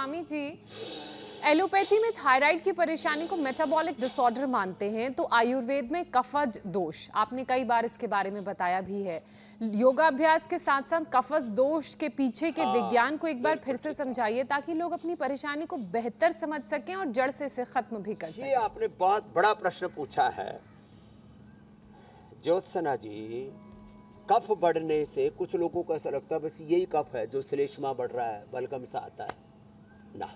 Swami ji, allopathy में thyroid की परेशानी को मेटाबॉलिक डिसऑर्डर मानते हैं, तो आयुर्वेद में कफज दोष, आपने कई बार इसके बारे में बताया भी है। योगाभ्यास के साथ साथ कफज दोष के पीछे के विज्ञान को एक बार फिर से समझाइए, ताकि लोग अपनी परेशानी को बेहतर समझ सकें और जड़ से इसे खत्म भी कर सकें। ये आपने बहुत बड़ा प्रश्न पूछा है ज्योत्सना जी। कफ बढ़ने से कुछ लोगों को ऐसा लगता है बस यही कफ है जो श्लेष्मा बढ़ रहा है, बलगम सा आता है ना।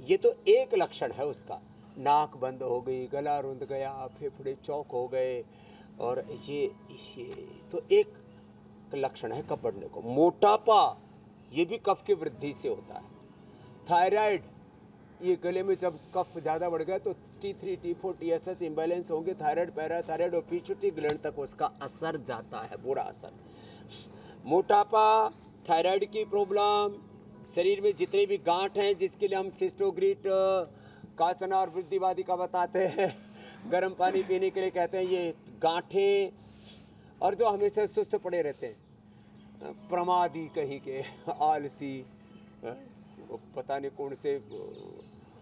ये तो एक लक्षण है उसका। नाक बंद हो गई, गला रुंध गया, फेफड़े चौक हो गए, और ये तो एक लक्षण है कफ बढ़ने को। मोटापा ये भी कफ की वृद्धि से होता है। थायराइड, ये गले में जब कफ ज़्यादा बढ़ गया तो T3, T4, TSH इम्बैलेंस होंगे, थायराइड, पैराथायराइड और पिट्यूटरी ग्लैंड तक उसका असर जाता है, बुरा असर। मोटापा, थायराइड की प्रॉब्लम, शरीर में जितने भी गांठ हैं जिसके लिए हम सिस्टोग्रिट, काचना और वृद्धिवादी का बताते हैं, गर्म पानी पीने के लिए कहते हैं, ये गांठें, और जो हमेशा सुस्त पड़े रहते हैं, प्रमादी कहीं के, आलसी, पता नहीं कौन से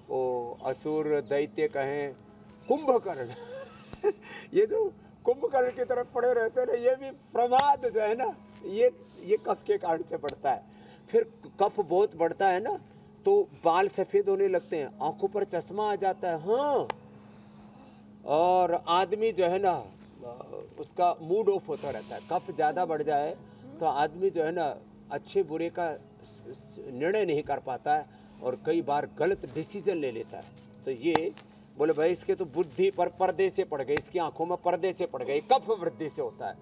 वो असुर दैत्य कहें, कुंभकर्ण ये जो कुंभकर्ण की तरफ पड़े रहते हैं ना, ये भी प्रमाद जो है ना, ये कफ के कारण से बढ़ता है। फिर कफ बहुत बढ़ता है ना तो बाल सफ़ेद होने लगते हैं, आंखों पर चश्मा आ जाता है, हाँ, और आदमी जो है ना उसका मूड ऑफ होता रहता है। कफ ज़्यादा बढ़ जाए तो आदमी जो है ना अच्छे बुरे का निर्णय नहीं कर पाता है और कई बार गलत डिसीजन ले लेता है। तो ये बोले भाई इसके तो बुद्धि पर पर्दे से पड़ गई, इसकी आंखों में पर्दे से पड़ गई, कफ वृद्धि से होता है।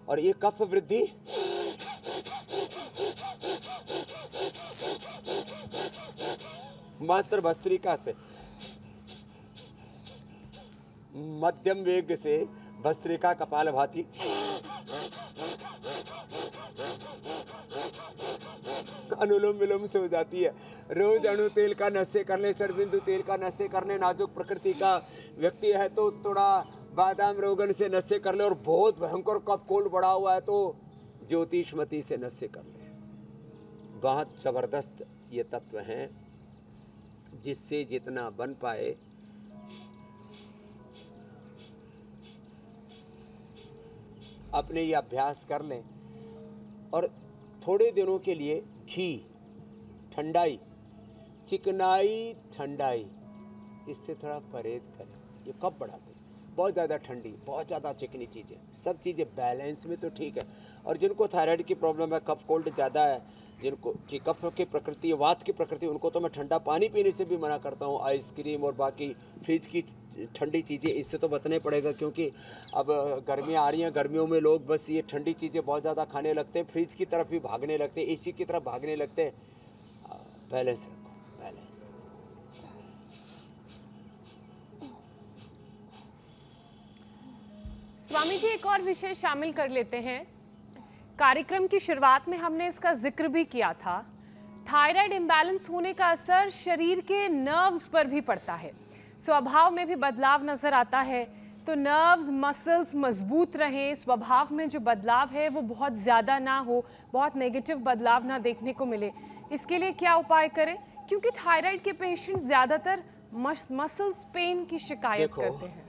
और ये कफ वृद्धि मात्र भस्त्रिका से, मध्यम वेग से भस्त्रिका कपालभाति, अनुलोम विलोम से हो जाती है। रोज अणु तेल का नशे करने, शरबिंदु तेल का नशे करने, नाजुक प्रकृति का व्यक्ति है तो थोड़ा बादाम रोगन से नशे कर ले, और बहुत भयंकर कफ कोल्ड बढ़ा हुआ है तो ज्योतिषमती से नशे कर ले। बहुत जबरदस्त ये तत्व हैं जिससे जितना बन पाए अपने ये अभ्यास कर लें। और थोड़े दिनों के लिए घी, ठंडाई, चिकनाई, ठंडाई, इससे थोड़ा परहेज करें। ये कब बढ़ाते हैं, बहुत ज़्यादा ठंडी, बहुत ज़्यादा चिकनी चीज़ें, सब चीज़ें बैलेंस में तो ठीक है। और जिनको थायराइड की प्रॉब्लम है, कफ कोल्ड ज़्यादा है, जिनको कि कफ की प्रकृति, वात की प्रकृति, उनको तो मैं ठंडा पानी पीने से भी मना करता हूँ। आइसक्रीम और बाकी फ्रिज की ठंडी चीज़ें, इससे तो बचना ही पड़ेगा, क्योंकि अब गर्मियाँ आ रही हैं, गर्मियों में लोग बस ये ठंडी चीज़ें बहुत ज़्यादा खाने लगते हैं, फ्रिज की तरफ भी भागने लगते हैं, AC की तरफ भागने लगते हैं। बैलेंस रखो, बैलेंस। स्वामी जी, एक और विषय शामिल कर लेते हैं। कार्यक्रम की शुरुआत में हमने इसका जिक्र भी किया था। थायराइड इम्बैलेंस होने का असर शरीर के नर्व्स पर भी पड़ता है, स्वभाव में भी बदलाव नजर आता है। तो नर्व्स, मसल्स मजबूत रहें, स्वभाव में जो बदलाव है वो बहुत ज़्यादा ना हो, बहुत नेगेटिव बदलाव ना देखने को मिले, इसके लिए क्या उपाय करें? क्योंकि थायराइड के पेशेंट ज़्यादातर मसल्स पेन की शिकायत करते हैं।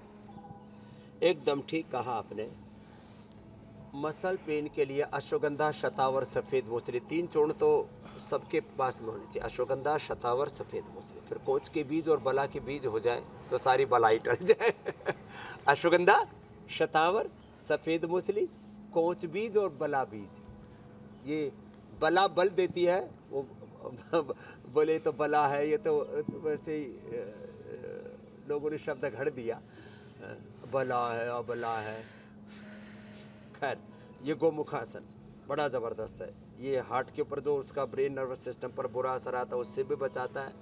एकदम ठीक कहा आपने। मसल पेन के लिए अश्वगंधा, शतावर, सफ़ेद मूसली, 3 चूर्ण तो सबके पास में होनी चाहिए। अश्वगंधा, शतावर, सफ़ेद मूसली, फिर कोच के बीज और बला के बीज हो जाए तो सारी बलाई टल जाए। अश्वगंधा, शतावर, सफ़ेद मूसली, कोच बीज और बला बीज। ये बला बल देती है, वो बोले तो बला है, ये तो वैसे ही लोगों ने शब्द घड़ दिया, बला है, अबला है। खैर, ये गोमुखासन बड़ा ज़बरदस्त है। ये हार्ट के ऊपर जो उसका ब्रेन नर्वस सिस्टम पर बुरा असर आता है उससे भी बचाता है।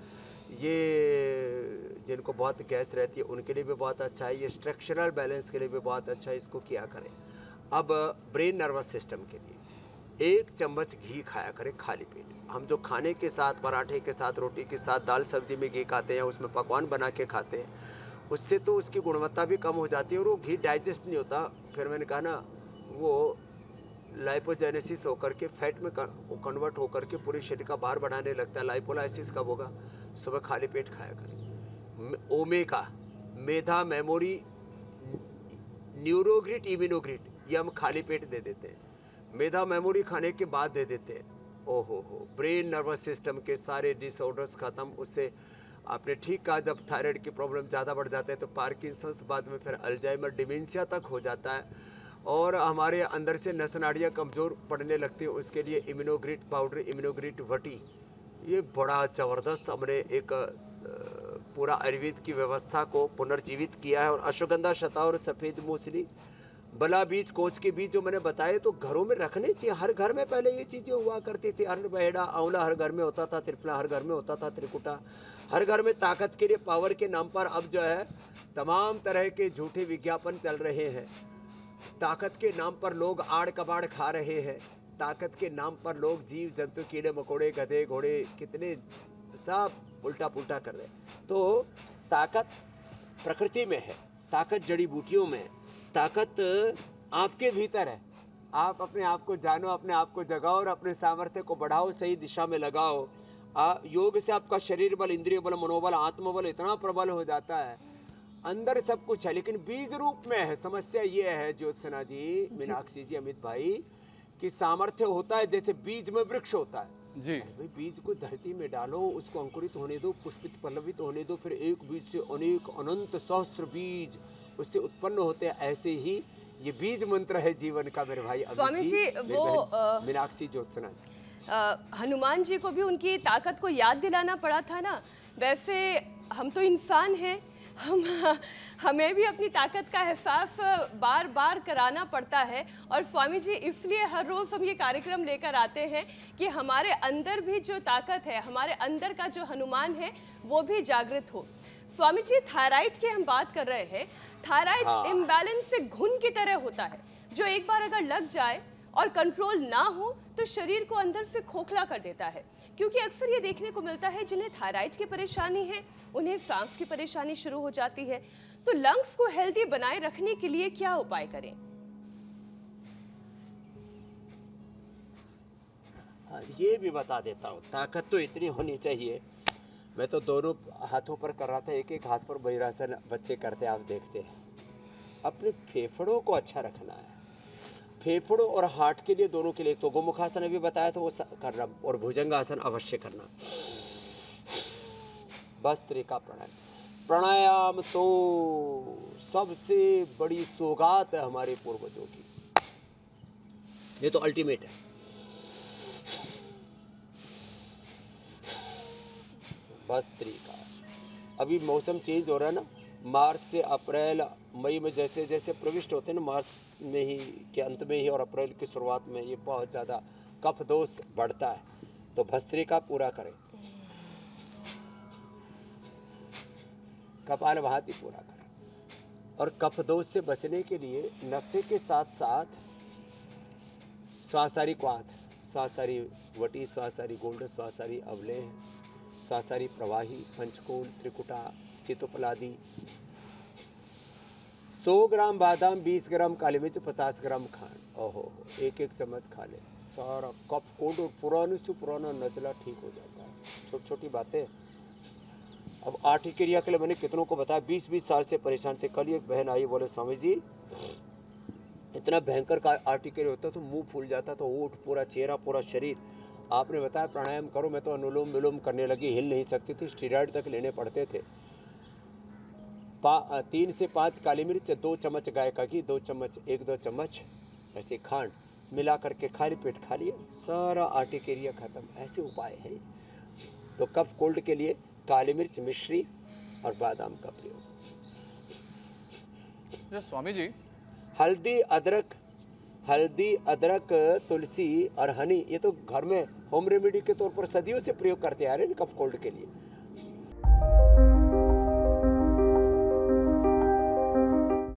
ये जिनको बहुत गैस रहती है उनके लिए भी बहुत अच्छा है। ये स्ट्रक्चरल बैलेंस के लिए भी बहुत अच्छा है, इसको किया करें। अब ब्रेन नर्वस सिस्टम के लिए 1 चम्मच घी खाया करें खाली पेट। हम जो खाने के साथ, पराठे के साथ, रोटी के साथ, दाल सब्जी में घी खाते हैं, उसमें पकवान बना के खाते हैं, उससे तो उसकी गुणवत्ता भी कम हो जाती है और वो घी डाइजेस्ट नहीं होता। फिर मैंने कहा ना, वो लाइपोजेनेसिस होकर के फैट में कन्वर्ट होकर के पूरे शरीर का भार बढ़ाने लगता है। लाइपोलाइसिस कब होगा? सुबह खाली पेट खाया करें। ओमेगा, मेधा, मेमोरी, न्यूरोग्रिट, इम्यूनोग्रिट, ये हम खाली पेट दे देते हैं। मेधा मेमोरी खाने के बाद दे देते हैं। ओहो हो, ब्रेन नर्वस सिस्टम के सारे डिसऑर्डर्स ख़त्म। उससे आपने ठीक कहा, जब थायराइड की प्रॉब्लम ज़्यादा बढ़ जाते हैं तो पार्किंसंस, बाद में फिर अल्जाइमर, डिमेंशिया तक हो जाता है और हमारे अंदर से नस नाड़ियाँ कमज़ोर पड़ने लगती हैं। उसके लिए इम्यूनोग्रिट पाउडर, इम्यूनोग्रिट वटी, ये बड़ा ज़बरदस्त हमने एक पूरा आयुर्वेद की व्यवस्था को पुनर्जीवित किया है। और अश्वगंधा, शतावर, सफ़ेद मूसली, बला बीज, कोच के बीज जो मैंने बताए तो घरों में रखने चाहिए। हर घर में पहले ये चीज़ें हुआ करती थी। अरबहेड़ा, आंवला हर घर में होता था, त्रिफला हर घर में होता था, त्रिकुटा हर घर में। ताकत के लिए, पावर के नाम पर अब जो है तमाम तरह के झूठे विज्ञापन चल रहे हैं। ताकत के नाम पर लोग आड़ कबाड़ खा रहे हैं। ताकत के नाम पर लोग जीव जंतु, कीड़े मकोड़े, गधे घोड़े, कितने सब उल्टा पुल्टा कर रहे हैं। तो ताकत प्रकृति में है, ताकत जड़ी बूटियों में है, ताकत आपके भीतर है। आप अपने आप को जानो, अपने आप को जगाओ और अपने सामर्थ्य को बढ़ाओ, सही दिशा में लगाओ। योग से आपका शरीर बल, इंद्रिय बल, मनोबल, आत्मबल इतना प्रबल हो जाता है। अंदर सब कुछ है लेकिन बीज रूप में है। समस्या ये है ज्योत्सना जी, मीनाक्षी जी, अमित भाई, कि सामर्थ्य होता है जैसे बीज में वृक्ष होता है जी। भाई बीज को धरती में डालो, उसको अंकुरित होने दो, पुष्पित पल्लवित होने दो, फिर एक बीज से अनेक अनंत सहस्त्र बीज उससे उत्पन्न होते हैं। ऐसे ही ये बीज मंत्र है जीवन का मेरे भाई स्वामी जी। वो मीनाक्षी ज्योत्सना जी, हनुमान जी को भी उनकी ताकत को याद दिलाना पड़ा था ना। वैसे हम तो इंसान हैं, हमें भी अपनी ताकत का एहसास बार बार कराना पड़ता है। और स्वामी जी, इसलिए हर रोज़ हम ये कार्यक्रम लेकर आते हैं कि हमारे अंदर भी जो ताकत है, हमारे अंदर का जो हनुमान है, वो भी जागृत हो। स्वामी जी, थायराइड की हम बात कर रहे हैं। थायराइड इम्बैलेंस से घुन की तरह होता है, जो एक बार अगर लग जाए और कंट्रोल ना हो तो शरीर को अंदर से खोखला कर देता है। क्योंकि अक्सर ये देखने को मिलता है जिन्हें थायराइड की परेशानी है, उन्हें सांस की परेशानी शुरू हो जाती है। तो लंग्स को हेल्दी बनाए रखने के लिए क्या उपाय करें? ये भी बता देता हूँ। ताकत तो इतनी होनी चाहिए। मैं तो दोनों हाथों पर कर रहा था, एक एक हाथ पर वज्रासन बच्चे करते, आप देखते हैं। अपने फेफड़ों को अच्छा रखना है, फेफड़ों और हार्ट के लिए, दोनों के लिए। तो गोमुखासन अभी बताया था वो करना, और भुजंगासन अवश्य करना। भस्त्रिका प्राणायाम, प्राणायाम तो सबसे बड़ी सौगात है हमारे पूर्वजों की। ये तो अल्टीमेट है। भस्त्रिका, अभी मौसम चेंज हो रहा है ना, मार्च से अप्रैल मई में जैसे जैसे प्रविष्ट होते हैं ना, मार्च में ही के अंत में ही और अप्रैल की शुरुआत में ये बहुत ज़्यादा कफ दोष बढ़ता है। तो भस्त्रिका पूरा करें, कपालभाति पूरा करें। और कफ दोष से बचने के लिए नशे के साथ साथ स्वासारी क्वाथ, स्वासारी वटी, स्वासारी गोल्ड, स्वासारी अवलेह, स्वासारी प्रवाही, पंचकोल, त्रिकुटा, सीतोपलादी, 100 ग्राम बादाम, 20 ग्राम काली मिर्च, 50 ग्राम खांड, ओहो एक एक चम्मच खा ले। सारा कफ कोल्ड और पुराने से पुराना नजला ठीक हो जाता है। छोटी छोटी बातें। अब आर्टिकेरिया के लिए मैंने कितनों को बताया, 20-20 साल से परेशान थे। कल एक बहन आई, बोले स्वामी जी इतना भयंकर का आर्टिकेरिया होता तो मुंह फूल जाता, तो ओठ पूरा, चेहरा पूरा, शरीर। आपने बताया प्राणायाम करो, मैं तो अनुलोम विलोम करने लगी, हिल नहीं सकती थी, स्टीरॉयड तक लेने पड़ते थे। 3 से 5 काली मिर्च, 2 चम्मच गाय का घी, 2 चम्मच, 1-2 चम्मच ऐसे खांड मिला करके खाली पेट खा लिया, सारा आर्टिकेरिया खत्म। ऐसे उपाय है। तो कफ कोल्ड के लिए काली मिर्च, मिश्री और बादाम का प्रयोग। स्वामी जी, हल्दी, अदरक, तुलसी और हनी, ये तो घर में होम रेमेडी के तौर पर सदियों से प्रयोग करते आ रहे हैं कफ कोल्ड के लिए।